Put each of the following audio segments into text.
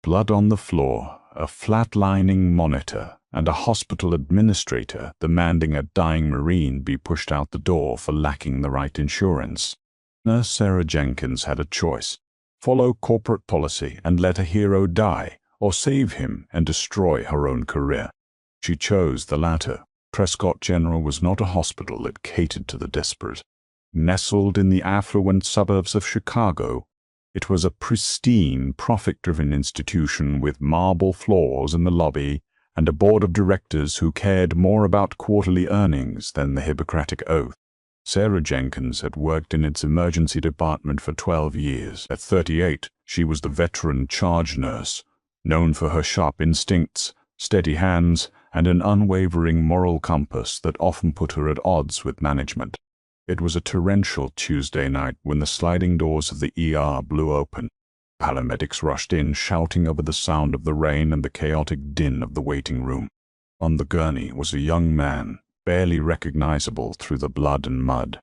Blood on the floor, a flatlining monitor, and a hospital administrator demanding a dying Marine be pushed out the door for lacking the right insurance. Nurse Sarah Jenkins had a choice: follow corporate policy and let a hero die, or save him and destroy her own career. She chose the latter. Prescott General was not a hospital that catered to the desperate. Nestled in the affluent suburbs of Chicago, it was a pristine, profit-driven institution with marble floors in the lobby and a board of directors who cared more about quarterly earnings than the Hippocratic Oath. Sarah Jenkins had worked in its emergency department for 12 years. At 38, she was the veteran charge nurse, known for her sharp instincts, steady hands, and an unwavering moral compass that often put her at odds with management. It was a torrential Tuesday night when the sliding doors of the ER blew open. Paramedics rushed in, shouting over the sound of the rain and the chaotic din of the waiting room. On the gurney was a young man, barely recognizable through the blood and mud.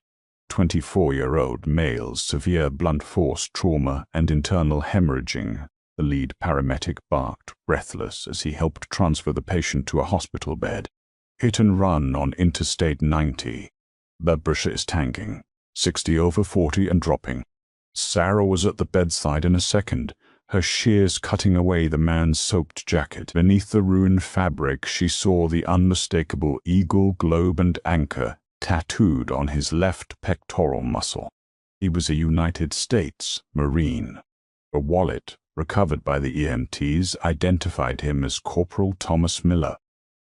24-year-old male, severe blunt force trauma and internal hemorrhaging. The lead paramedic barked, breathless, as he helped transfer the patient to a hospital bed. Hit and run on Interstate 90. The pressure is tanking, 60 over 40 and dropping. Sarah was at the bedside in a second, her shears cutting away the man's soaked jacket. Beneath the ruined fabric, she saw the unmistakable eagle, globe, and anchor tattooed on his left pectoral muscle. He was a United States Marine. A wallet, recovered by the EMTs, identified him as Corporal Thomas Miller.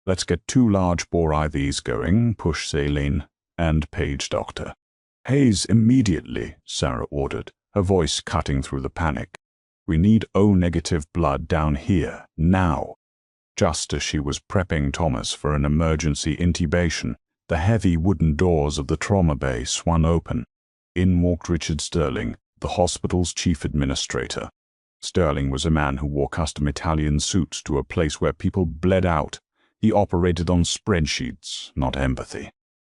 "Let's get 2 large-bore IVs going, push saline, and page doctor." "Hayes, immediately," Sarah ordered, her voice cutting through the panic. "We need O-negative blood down here, now." Just as she was prepping Thomas for an emergency intubation, the heavy wooden doors of the trauma bay swung open. In walked Richard Sterling, the hospital's chief administrator. Sterling was a man who wore custom Italian suits to a place where people bled out. He operated on spreadsheets, not empathy.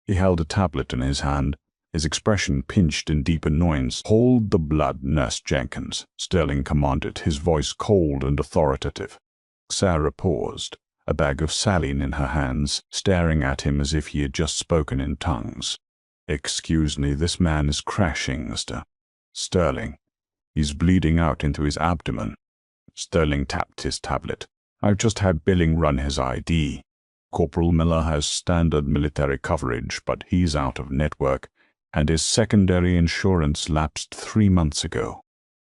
He held a tablet in his hand, his expression pinched in deep annoyance. "Hold the blood, Nurse Jenkins," Sterling commanded, his voice cold and authoritative. Sarah paused, a bag of saline in her hands, staring at him as if he had just spoken in tongues. "Excuse me, this man is crashing, Mr. Sterling. He's bleeding out into his abdomen." Sterling tapped his tablet. "I've just had billing run his ID. Corporal Miller has standard military coverage, but he's out of network, and his secondary insurance lapsed 3 months ago.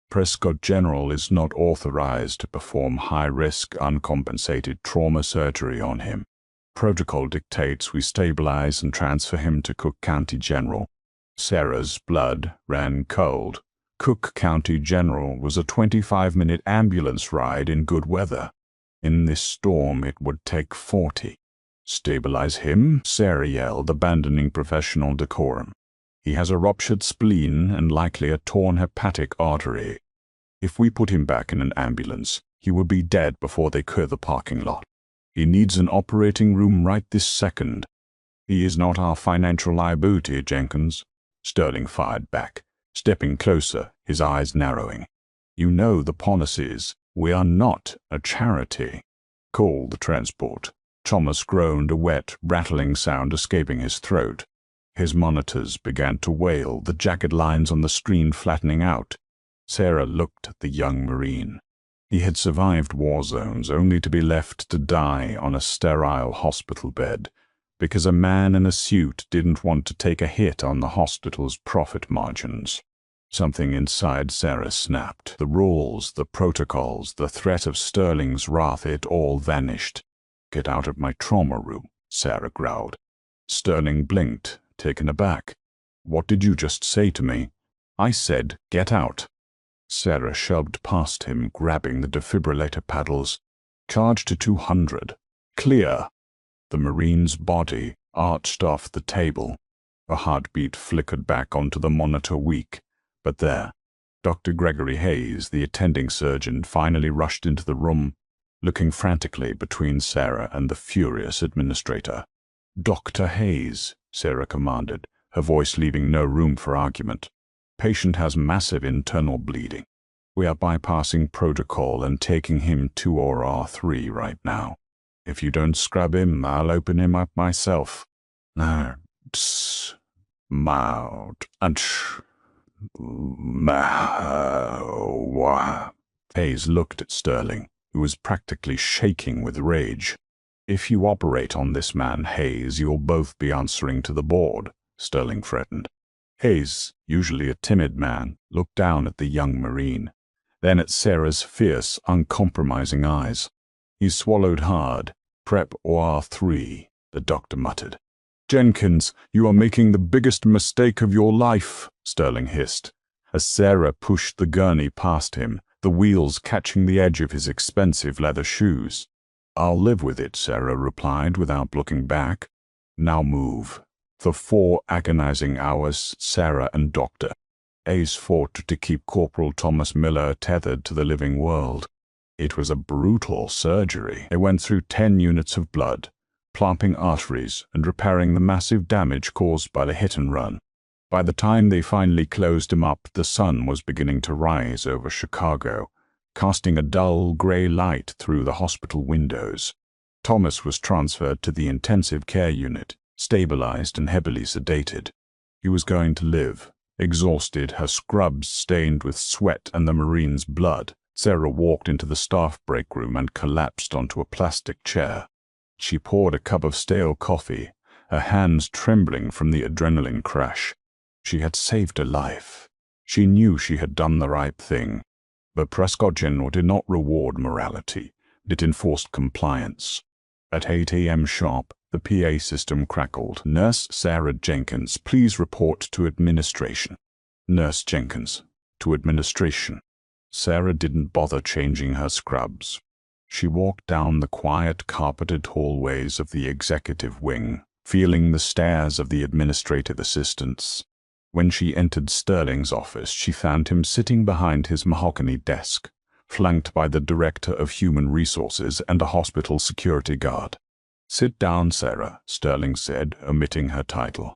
Prescott General is not authorized to perform high-risk, uncompensated trauma surgery on him. Protocol dictates we stabilize and transfer him to Cook County General." Sarah's blood ran cold. Cook County General was a 25-minute ambulance ride in good weather. In this storm, it would take 40. "Stabilize him?" Sarah yelled, abandoning professional decorum. "He has a ruptured spleen and likely a torn hepatic artery. If we put him back in an ambulance, he will be dead before they clear the parking lot. He needs an operating room right this second." "He is not our financial liability, Jenkins," Sterling fired back, stepping closer, his eyes narrowing. "You know the policies. We are not a charity." "Call the transport." Thomas groaned, a wet, rattling sound escaping his throat. His monitors began to wail, the jagged lines on the screen flattening out. Sarah looked at the young Marine. He had survived war zones only to be left to die on a sterile hospital bed, because a man in a suit didn't want to take a hit on the hospital's profit margins. Something inside Sarah snapped. The rules, the protocols, the threat of Sterling's wrath, it all vanished. "Get out of my trauma room," Sarah growled. Sterling blinked, taken aback. "What did you just say to me?" "I said, get out." Sarah shoved past him, grabbing the defibrillator paddles. "Charge to 200. Clear." The Marine's body arched off the table. A heartbeat flickered back onto the monitor, weak. But there, Dr. Gregory Hayes, the attending surgeon, finally rushed into the room, looking frantically between Sarah and the furious administrator. "Dr. Hayes," Sarah commanded, her voice leaving no room for argument. "Patient has massive internal bleeding. We are bypassing protocol and taking him to OR3 right now. If you don't scrub him, I'll open him up myself. No, mouth and Hayes looked at Sterling, who was practically shaking with rage. If you operate on this man, Hayes, you'll both be answering to the board, Sterling threatened. Hayes, usually a timid man, looked down at the young Marine, then at Sarah's fierce, uncompromising eyes. He swallowed hard. Prep OR3, the doctor muttered. Jenkins, you are making the biggest mistake of your life, Sterling hissed, as Sarah pushed the gurney past him, the wheels catching the edge of his expensive leather shoes. I'll live with it, Sarah replied without looking back. Now move. For 4 agonizing hours, Sarah and Dr. Hayes fought to keep Corporal Thomas Miller tethered to the living world. It was a brutal surgery. They went through 10 units of blood, plumping arteries and repairing the massive damage caused by the hit and run. By the time they finally closed him up, the sun was beginning to rise over Chicago, casting a dull gray light through the hospital windows. Thomas was transferred to the intensive care unit, stabilized and heavily sedated. He was going to live. Exhausted, her scrubs stained with sweat and the Marine's blood, Sarah walked into the staff break room and collapsed onto a plastic chair. She poured a cup of stale coffee, her hands trembling from the adrenaline crash. She had saved a life. She knew she had done the right thing. But Prescott General did not reward morality. It enforced compliance. At 8 a.m. sharp, the PA system crackled. Nurse Sarah Jenkins, please report to administration. Nurse Jenkins, to administration. Sarah didn't bother changing her scrubs. She walked down the quiet, carpeted hallways of the executive wing, feeling the stares of the administrative assistants. When she entered Sterling's office, she found him sitting behind his mahogany desk, flanked by the Director of Human Resources and a hospital security guard. Sit down, Sarah, Sterling said, omitting her title.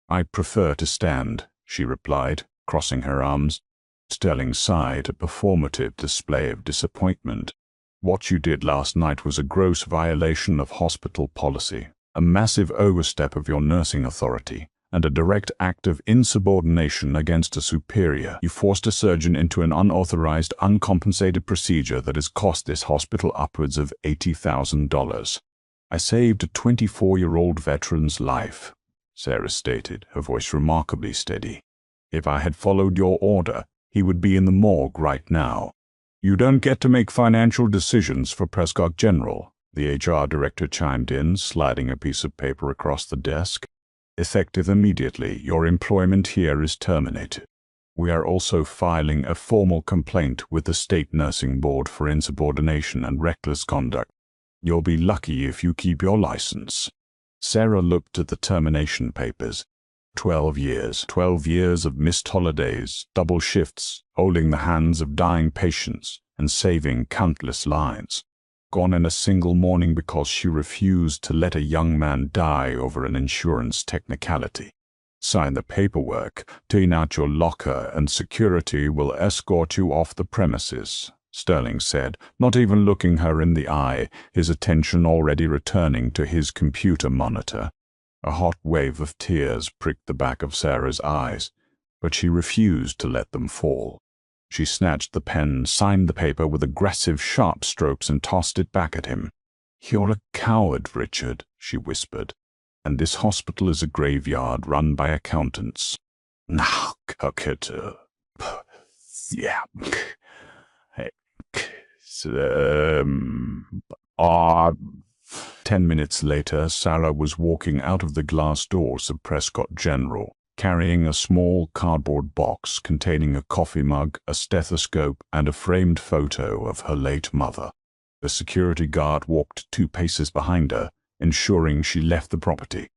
I prefer to stand, she replied, crossing her arms. Sterling sighed, a performative display of disappointment. What you did last night was a gross violation of hospital policy, a massive overstep of your nursing authority, and a direct act of insubordination against a superior. You forced a surgeon into an unauthorized, uncompensated procedure that has cost this hospital upwards of $80,000. I saved a 24-year-old veteran's life, Sarah stated, her voice remarkably steady. If I had followed your order, he would be in the morgue right now. You don't get to make financial decisions for Prescott General, the HR director chimed in, sliding a piece of paper across the desk. Effective immediately, your employment here is terminated. We are also filing a formal complaint with the State Nursing Board for insubordination and reckless conduct. You'll be lucky if you keep your license. Sarah looked at the termination papers. 12 years of missed holidays, double shifts, holding the hands of dying patients, and saving countless lives. Gone in a single morning because she refused to let a young man die over an insurance technicality. Sign the paperwork, clean out your locker, and security will escort you off the premises, Sterling said, not even looking her in the eye, his attention already returning to his computer monitor. A hot wave of tears pricked the back of Sarah's eyes, but she refused to let them fall. She snatched the pen, signed the paper with aggressive, sharp strokes, and tossed it back at him. You're a coward, Richard, she whispered, and this hospital is a graveyard run by accountants. Now, yeah. 10 minutes later, Sarah was walking out of the glass doors of Prescott General, carrying a small cardboard box containing a coffee mug, a stethoscope, and a framed photo of her late mother. The security guard walked 2 paces behind her, ensuring she left the property.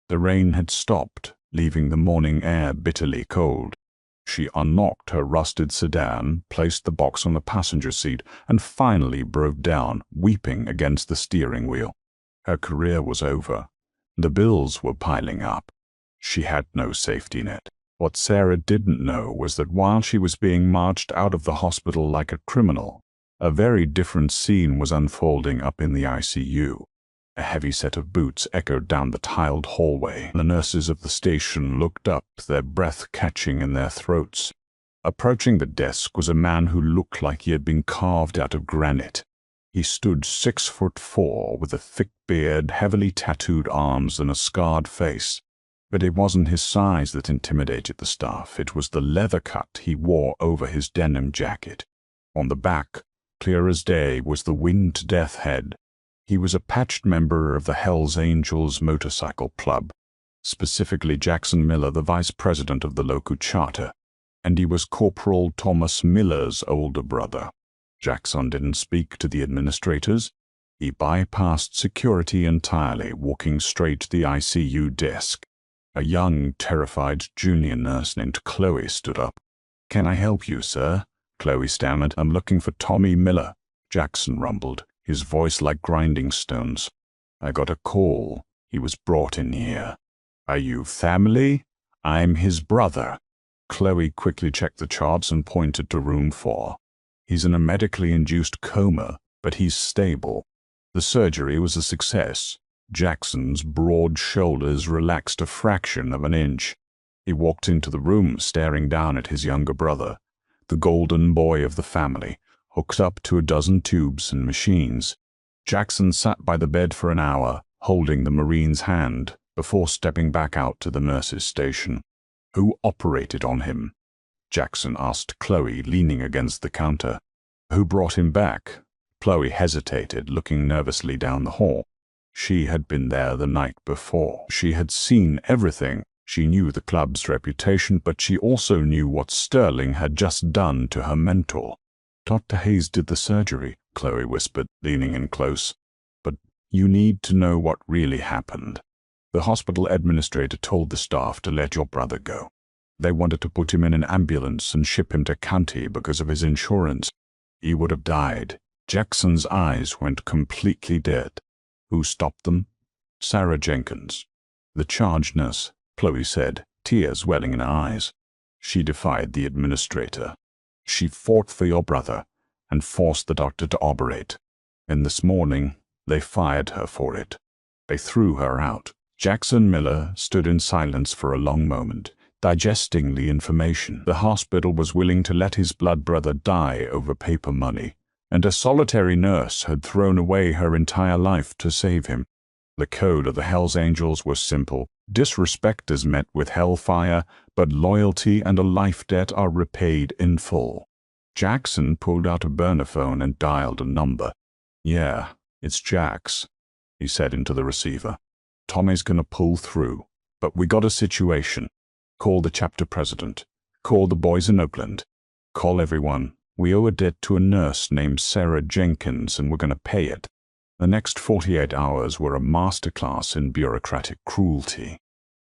The rain had stopped, leaving the morning air bitterly cold. She unlocked her rusted sedan, placed the box on the passenger seat, and finally broke down, weeping against the steering wheel. Her career was over. The bills were piling up. She had no safety net. What Sarah didn't know was that while she was being marched out of the hospital like a criminal, a very different scene was unfolding up in the ICU. A heavy set of boots echoed down the tiled hallway. The nurses of the station looked up, their breath catching in their throats. Approaching the desk was a man who looked like he had been carved out of granite. He stood 6'4", with a thick beard, heavily tattooed arms, and a scarred face. But it wasn't his size that intimidated the staff. It was the leather cut he wore over his denim jacket. On the back, clear as day, was the winged death head. He was a patched member of the Hells Angels motorcycle club, specifically Jackson Miller, the vice president of the local charter, and he was Corporal Thomas Miller's older brother. Jackson didn't speak to the administrators. He bypassed security entirely, walking straight to the ICU desk. A young, terrified junior nurse named Chloe stood up. "Can I help you, sir?" Chloe stammered. "I'm looking for Tommy Miller," Jackson rumbled, his voice like grinding stones. "I got a call. He was brought in here." "Are you family?" "I'm his brother." Chloe quickly checked the charts and pointed to room 4. "He's in a medically induced coma, but he's stable." The surgery was a success. Jackson's broad shoulders relaxed a fraction of an inch. He walked into the room staring down at his younger brother, the golden boy of the family, hooked up to a dozen tubes and machines. Jackson sat by the bed for an hour, holding the Marine's hand, before stepping back out to the nurse's station. "Who operated on him?" Jackson asked Chloe, leaning against the counter. "Who brought him back?" Chloe hesitated, looking nervously down the hall. She had been there the night before. She had seen everything. She knew the club's reputation, but she also knew what Sterling had just done to her mentor. "Dr. Hayes did the surgery," Chloe whispered, leaning in close. "But you need to know what really happened. The hospital administrator told the staff to let your brother go. They wanted to put him in an ambulance and ship him to county because of his insurance. He would have died." Jackson's eyes went completely dead. "Who stopped them?" "Sarah Jenkins, the charge nurse," Chloe said, tears welling in her eyes. "She defied the administrator. She fought for your brother and forced the doctor to operate. And this morning, they fired her for it. They threw her out." Jackson Miller stood in silence for a long moment, digesting the information. The hospital was willing to let his blood brother die over paper money, and a solitary nurse had thrown away her entire life to save him. The code of the Hells Angels was simple. Disrespect is met with hellfire, but loyalty and a life debt are repaid in full. Jackson pulled out a burner phone and dialed a number. "Yeah, it's Jax," he said into the receiver. "Tommy's gonna pull through, but we got a situation. Call the chapter president. Call the boys in Oakland. Call everyone. We owe a debt to a nurse named Sarah Jenkins, and we're going to pay it." The next 48 hours were a masterclass in bureaucratic cruelty.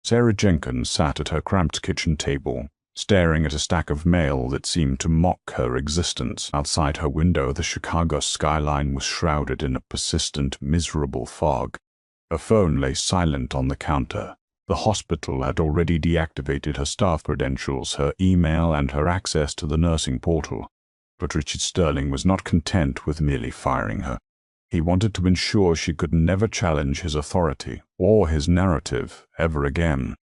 Sarah Jenkins sat at her cramped kitchen table, staring at a stack of mail that seemed to mock her existence. Outside her window, the Chicago skyline was shrouded in a persistent, miserable fog. Her phone lay silent on the counter. The hospital had already deactivated her staff credentials, her email, and her access to the nursing portal. But Richard Sterling was not content with merely firing her. He wanted to ensure she could never challenge his authority or his narrative ever again.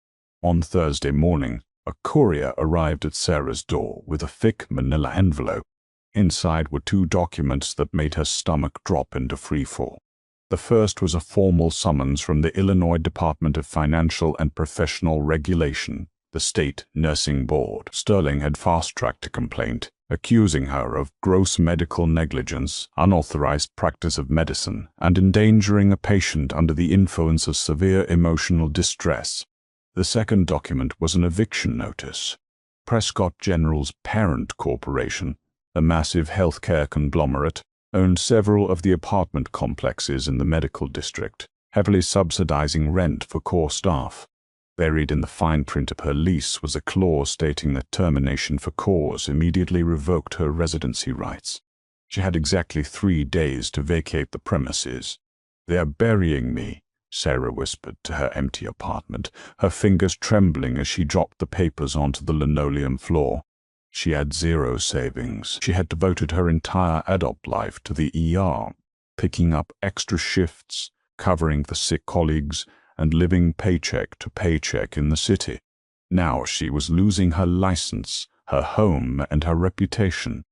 On Thursday morning, a courier arrived at Sarah's door with a thick manila envelope. Inside were 2 documents that made her stomach drop into freefall. The first was a formal summons from the Illinois Department of Financial and Professional Regulation, the state nursing board. Sterling had fast-tracked a complaint, accusing her of gross medical negligence, unauthorized practice of medicine, and endangering a patient under the influence of severe emotional distress. The second document was an eviction notice. Prescott General's parent corporation, a massive healthcare conglomerate, owned several of the apartment complexes in the medical district, heavily subsidizing rent for core staff. Buried in the fine print of her lease was a clause stating that termination for cause immediately revoked her residency rights. She had exactly 3 days to vacate the premises. "They're burying me," Sarah whispered to her empty apartment, her fingers trembling as she dropped the papers onto the linoleum floor. She had zero savings. She had devoted her entire adult life to the ER, picking up extra shifts, covering for sick colleagues, and living paycheck to paycheck in the city. Now she was losing her license, her home, and her reputation.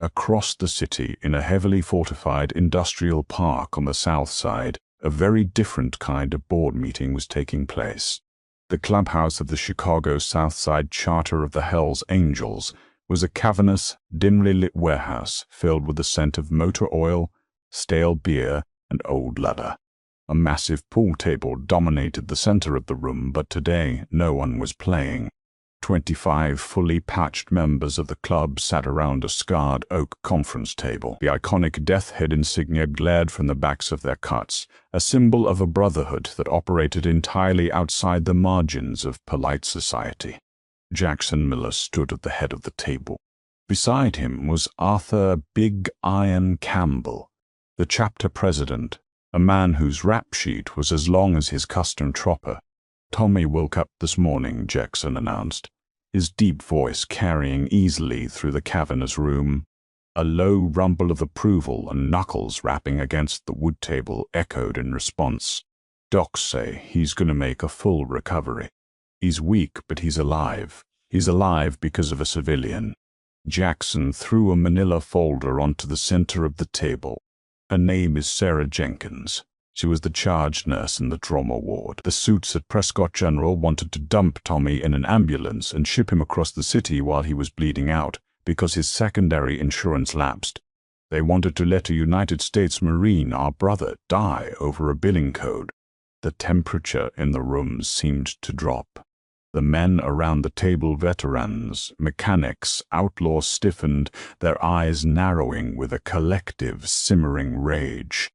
Across the city, in a heavily fortified industrial park on the south side, a very different kind of board meeting was taking place. The clubhouse of the Chicago South Side Charter of the Hells Angels was a cavernous, dimly lit warehouse filled with the scent of motor oil, stale beer, and old leather. A massive pool table dominated the center of the room, but today no one was playing. 25 fully patched members of the club sat around a scarred oak conference table. The iconic death head insignia glared from the backs of their cuts, a symbol of a brotherhood that operated entirely outside the margins of polite society. Jackson Miller stood at the head of the table. Beside him was Arthur Big Iron Campbell, the chapter president, a man whose rap sheet was as long as his custom chopper. "Tommy woke up this morning," Jackson announced, his deep voice carrying easily through the cavernous room. A low rumble of approval and knuckles rapping against the wood table echoed in response. "Docs say he's gonna make a full recovery. He's weak, but he's alive. He's alive because of a civilian." Jackson threw a manila folder onto the center of the table. "Her name is Sarah Jenkins. She was the charge nurse in the trauma ward. The suits at Prescott General wanted to dump Tommy in an ambulance and ship him across the city while he was bleeding out because his secondary insurance lapsed. They wanted to let a United States Marine, our brother, die over a billing code." The temperature in the room seemed to drop. The men around the table, veterans, mechanics, outlaws, stiffened, their eyes narrowing with a collective, simmering rage.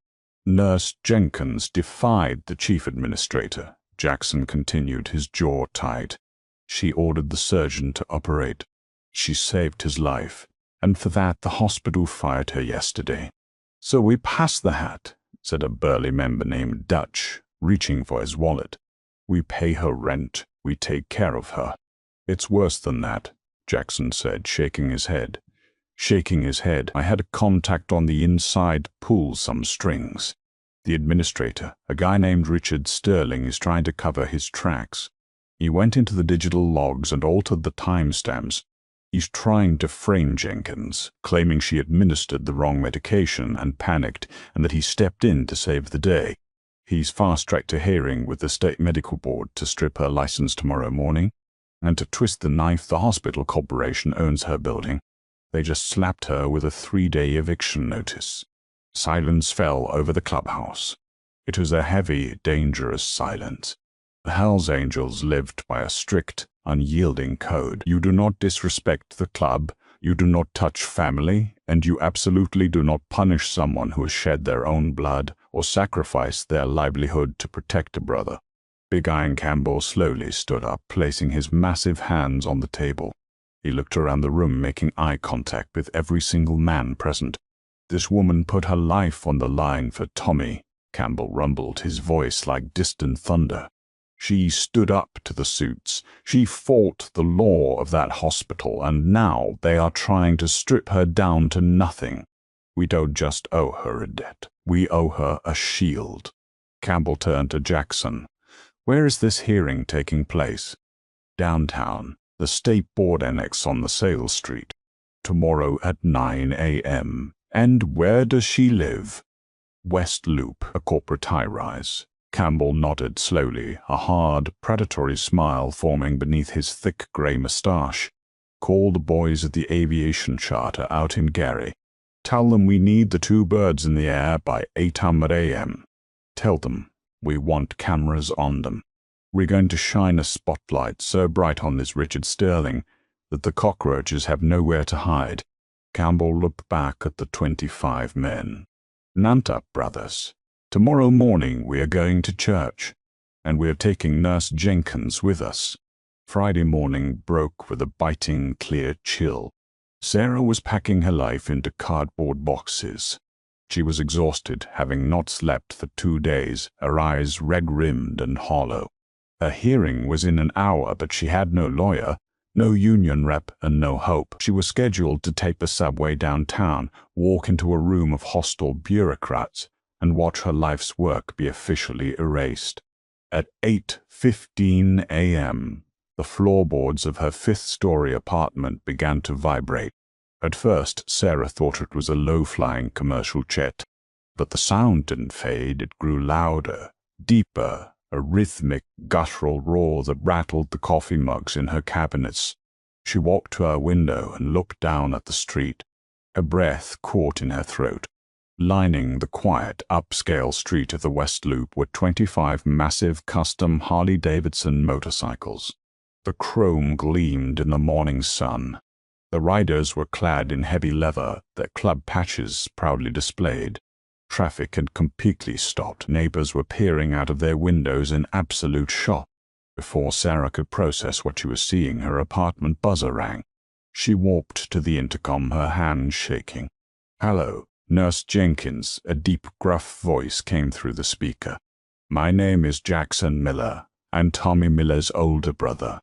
"Nurse Jenkins defied the chief administrator," Jackson continued, his jaw tight. "She ordered the surgeon to operate. She saved his life, and for that the hospital fired her yesterday." "So we pass the hat," said a burly member named Dutch, reaching for his wallet. "We pay her rent. We take care of her." "It's worse than that," Jackson said, shaking his head. "I had a contact on the inside pull some strings. The administrator, a guy named Richard Sterling, is trying to cover his tracks. He went into the digital logs and altered the timestamps. He's trying to frame Jenkins, claiming she administered the wrong medication and panicked, and that he stepped in to save the day. He's fast-tracked a hearing with the state medical board to strip her license tomorrow morning, and to twist the knife, the hospital corporation owns her building. They just slapped her with a 3-day eviction notice." Silence fell over the clubhouse. It was a heavy, dangerous silence. The Hells Angels lived by a strict, unyielding code. You do not disrespect the club, you do not touch family, and you absolutely do not punish someone who has shed their own blood or sacrificed their livelihood to protect a brother. Big Iron Campbell slowly stood up, placing his massive hands on the table. He looked around the room, making eye contact with every single man present. "This woman put her life on the line for Tommy," Campbell rumbled, his voice like distant thunder. "She stood up to the suits. She fought the law of that hospital, and now they are trying to strip her down to nothing. We don't just owe her a debt. We owe her a shield." Campbell turned to Jackson. "Where is this hearing taking place?" "Downtown, the State Board Annex on the Sales Street. Tomorrow at 9 a.m. "And where does she live?" "West Loop, a corporate high-rise." Campbell nodded slowly, a hard, predatory smile forming beneath his thick gray mustache. "Call the boys at the aviation charter out in Gary. Tell them we need the 2 birds in the air by 800 a.m. Tell them we want cameras on them. We're going to shine a spotlight so bright on this Richard Sterling that the cockroaches have nowhere to hide." Campbell looked back at the 25 men. "Nanta, brothers. Tomorrow morning we are going to church, and we are taking Nurse Jenkins with us." Friday morning broke with a biting, clear chill. Sarah was packing her life into cardboard boxes. She was exhausted, having not slept for 2 days, her eyes red-rimmed and hollow. Her hearing was in an hour, but she had no lawyer, no union rep, and no hope. She was scheduled to take the subway downtown, walk into a room of hostile bureaucrats, and watch her life's work be officially erased. At 8:15 a.m., the floorboards of her fifth-story apartment began to vibrate. At first, Sarah thought it was a low-flying commercial jet, but the sound didn't fade. It grew louder, deeper, a rhythmic, guttural roar that rattled the coffee mugs in her cabinets. She walked to her window and looked down at the street. Her breath caught in her throat. Lining the quiet, upscale street of the West Loop were 25 massive custom Harley-Davidson motorcycles. The chrome gleamed in the morning sun. The riders were clad in heavy leather, their club patches proudly displayed. Traffic had completely stopped. Neighbors were peering out of their windows in absolute shock. Before Sarah could process what she was seeing, her apartment buzzer rang. She warped to the intercom, her hands shaking. "Hello, Nurse Jenkins," a deep, gruff voice came through the speaker. "My name is Jackson Miller. I'm Tommy Miller's older brother.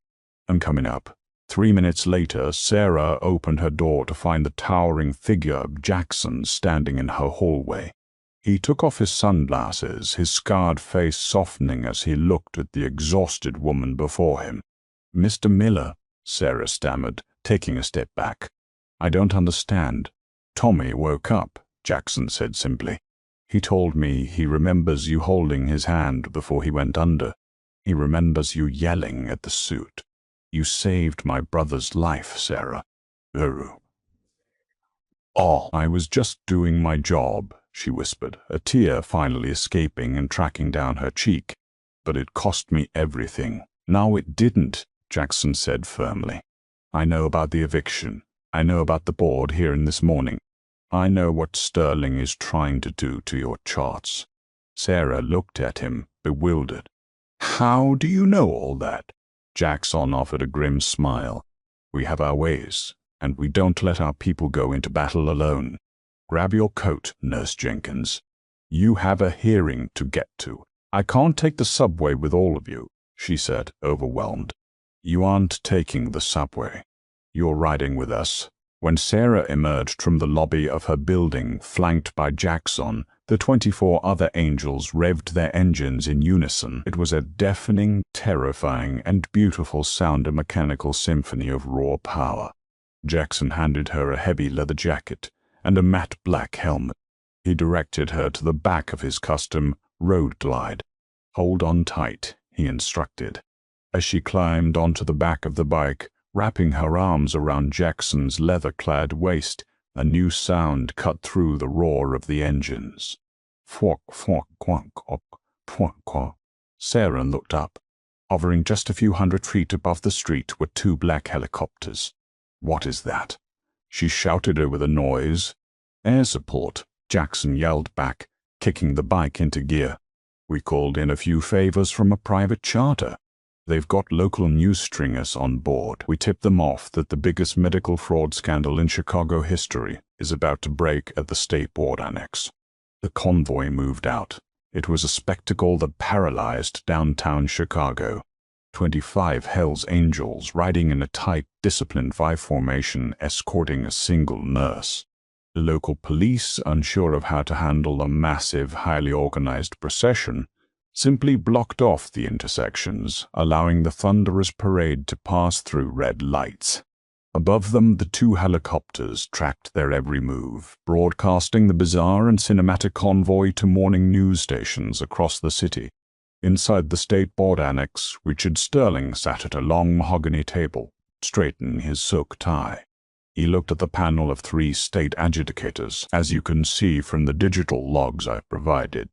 I'm coming up." 3 minutes later, Sarah opened her door to find the towering figure of Jackson standing in her hallway. He took off his sunglasses, his scarred face softening as he looked at the exhausted woman before him. "Mr. Miller," Sarah stammered, taking a step back. "I don't understand." "Tommy woke up," Jackson said simply. "He told me he remembers you holding his hand before he went under. He remembers you yelling at the suit. You saved my brother's life, Sarah." "Oh, I was just doing my job," she whispered, a tear finally escaping and tracking down her cheek. "But it cost me everything." "No, it didn't," Jackson said firmly. "I know about the eviction. I know about the board hearing this morning. I know what Sterling is trying to do to your charts." Sarah looked at him, bewildered. "How do you know all that?" Jackson offered a grim smile. "We have our ways, and we don't let our people go into battle alone. Grab your coat, Nurse Jenkins. You have a hearing to get to." "I can't take the subway with all of you," she said, overwhelmed. "You aren't taking the subway. You're riding with us." When Sarah emerged from the lobby of her building, flanked by Jackson, the 24 other angels revved their engines in unison. It was a deafening, terrifying, and beautiful sound, a mechanical symphony of raw power. Jackson handed her a heavy leather jacket and a matte black helmet. He directed her to the back of his custom road glide. "Hold on tight," he instructed. As she climbed onto the back of the bike, wrapping her arms around Jackson's leather-clad waist, a new sound cut through the roar of the engines. Fwok, fwok, quonk, ok, pwok, quok. Sarah looked up. Hovering just a few hundred feet above the street were 2 black helicopters. "What is that?" She shouted over the noise. "Air support," Jackson yelled back, kicking the bike into gear. "We called in a few favors from a private charter. They've got local news stringers on board. We tipped them off that the biggest medical fraud scandal in Chicago history is about to break at the State Board Annex." The convoy moved out. It was a spectacle that paralyzed downtown Chicago. 25 Hell's Angels riding in a tight, disciplined V-formation, escorting a single nurse. The local police, unsure of how to handle a massive, highly organized procession, simply blocked off the intersections, allowing the thunderous parade to pass through red lights. Above them, the 2 helicopters tracked their every move, broadcasting the bizarre and cinematic convoy to morning news stations across the city. Inside the State Board Annex, Richard Sterling sat at a long mahogany table, straightening his silk tie. He looked at the panel of 3 state adjudicators, as you can see from the digital logs I provided.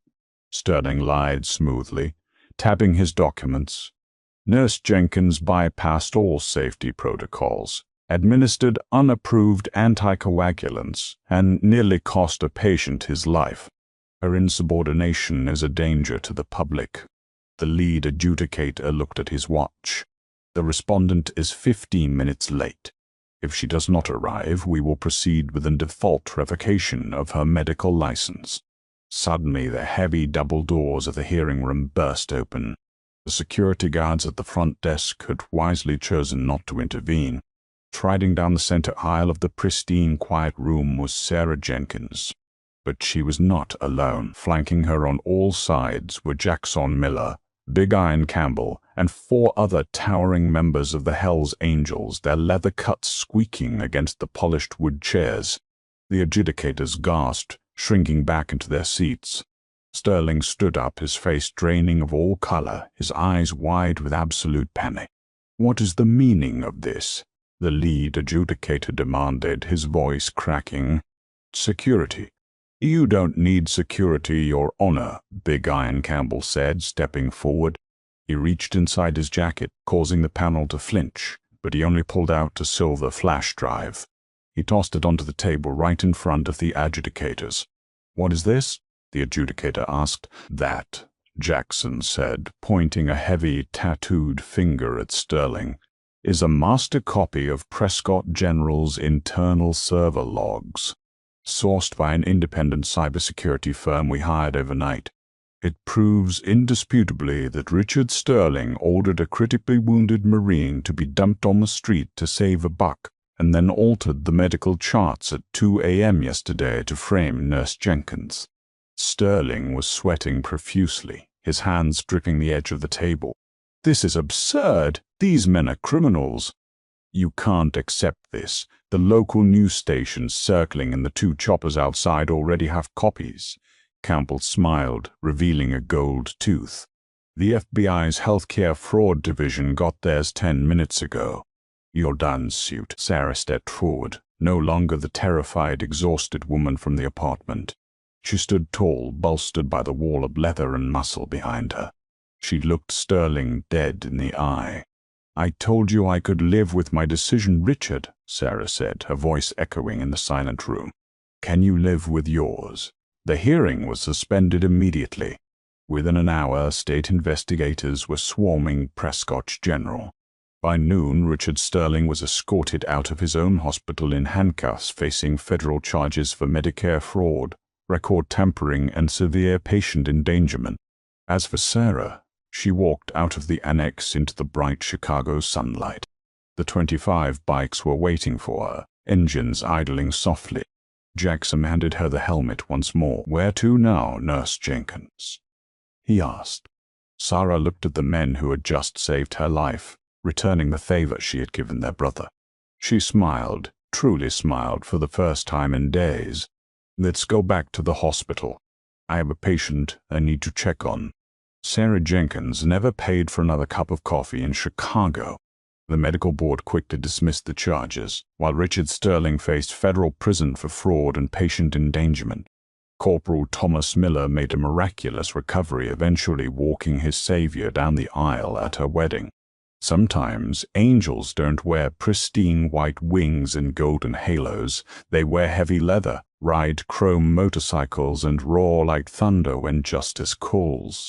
Sterling lied smoothly, tabbing his documents. Nurse Jenkins bypassed all safety protocols, administered unapproved anticoagulants, and nearly cost a patient his life. Her insubordination is a danger to the public. The lead adjudicator looked at his watch. The respondent is 15 minutes late. If she does not arrive, we will proceed with a default revocation of her medical license. Suddenly, the heavy double doors of the hearing room burst open. The security guards at the front desk had wisely chosen not to intervene. Striding down the center aisle of the pristine, quiet room was Sarah Jenkins. But she was not alone. Flanking her on all sides were Jackson Miller, Big Iron Campbell, and 4 other towering members of the Hells Angels, their leather cuts squeaking against the polished wood chairs. The adjudicators gasped, shrinking back into their seats. Sterling stood up, his face draining of all color, his eyes wide with absolute panic. "What is the meaning of this?" the lead adjudicator demanded, his voice cracking. "Security." "You don't need security, Your Honor," Big Iron Campbell said, stepping forward. He reached inside his jacket, causing the panel to flinch, but he only pulled out a silver flash drive. He tossed it onto the table right in front of the adjudicators. "What is this?" the adjudicator asked. "That," Jackson said, pointing a heavy, tattooed finger at Sterling, "is a master copy of Prescott General's internal server logs, sourced by an independent cybersecurity firm we hired overnight. It proves indisputably that Richard Sterling ordered a critically wounded Marine to be dumped on the street to save a buck, and then altered the medical charts at 2 a.m. yesterday to frame Nurse Jenkins." Sterling was sweating profusely, his hands gripping the edge of the table. "This is absurd. These men are criminals." "You can't accept this. The local news stations circling in the 2 choppers outside already have copies." Campbell smiled, revealing a gold tooth. "The FBI's healthcare fraud division got theirs 10 minutes ago." "You're done, suit." Sarah stepped forward, no longer the terrified, exhausted woman from the apartment. She stood tall, bolstered by the wall of leather and muscle behind her. She looked Sterling dead in the eye. "I told you I could live with my decision, Richard," Sarah said, her voice echoing in the silent room. "Can you live with yours?" The hearing was suspended immediately. Within an hour, state investigators were swarming Prescott General. By noon, Richard Sterling was escorted out of his own hospital in handcuffs, facing federal charges for Medicare fraud, record tampering, and severe patient endangerment. As for Sarah, she walked out of the annex into the bright Chicago sunlight. The 25 bikes were waiting for her, engines idling softly. Jackson handed her the helmet once more. "Where to now, Nurse Jenkins?" he asked. Sarah looked at the men who had just saved her life, returning the favor she had given their brother. She smiled, truly smiled, for the first time in days. "Let's go back to the hospital. I have a patient I need to check on." Sarah Jenkins never paid for another cup of coffee in Chicago. The medical board quickly dismissed the charges, while Richard Sterling faced federal prison for fraud and patient endangerment. Corporal Thomas Miller made a miraculous recovery, eventually walking his savior down the aisle at her wedding. Sometimes angels don't wear pristine white wings and golden halos. They wear heavy leather, ride chrome motorcycles, and roar like thunder when justice calls.